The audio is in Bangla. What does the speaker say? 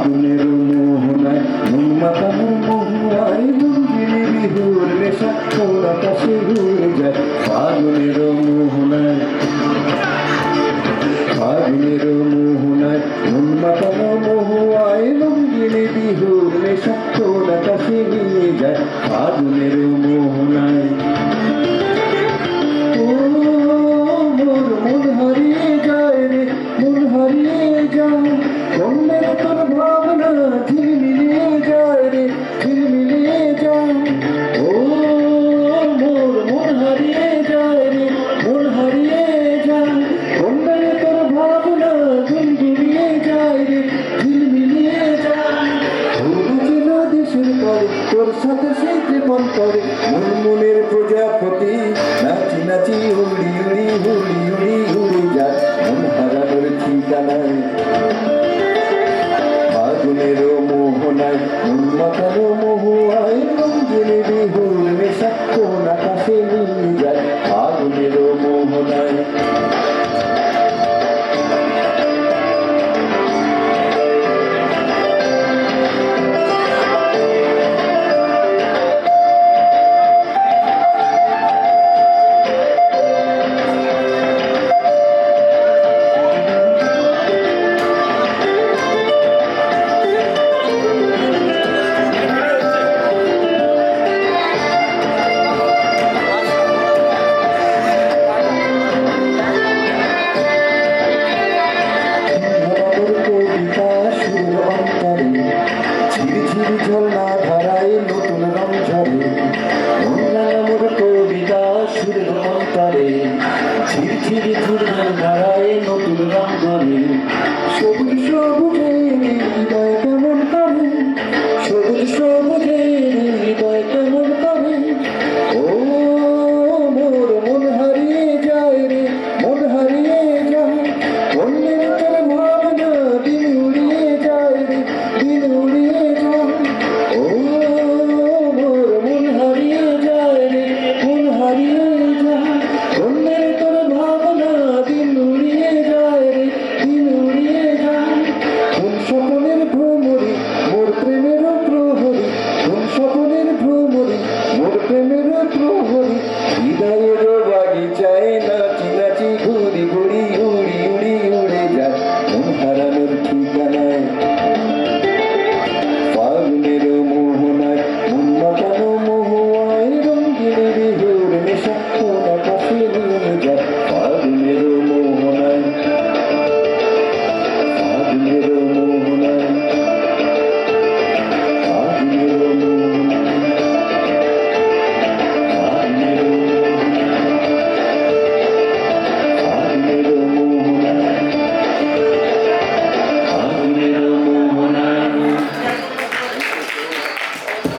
ফাগুনের মোহনায় মন মাতানো মহুয়ায় রঙিনী বিহুর নেশা কোন আকাশে উড়ে যায় ফাগুনের মোহনায় ফাগুনের মোহনায় মন মাতানো মহুয়ায় রঙিনী বিহুর নেশা কোন আকাশে নিয়ে যায় ফাগুনের মোহনায় মনের তোর ভাবনা ঝিলমিলে যায় রে ঝিলমিলে যায় ও মোর মন হারিয়ে যায় রে মন হারিয়ে যায় মনের তোর ভাবনা ঝিলমিলে যায় রে ঝিলমিলে যায় ছিল দেশের তরে তোর সাথে সেই জীবন তরে মন মনের প্রজাপতি নাচি নাচি উড়ি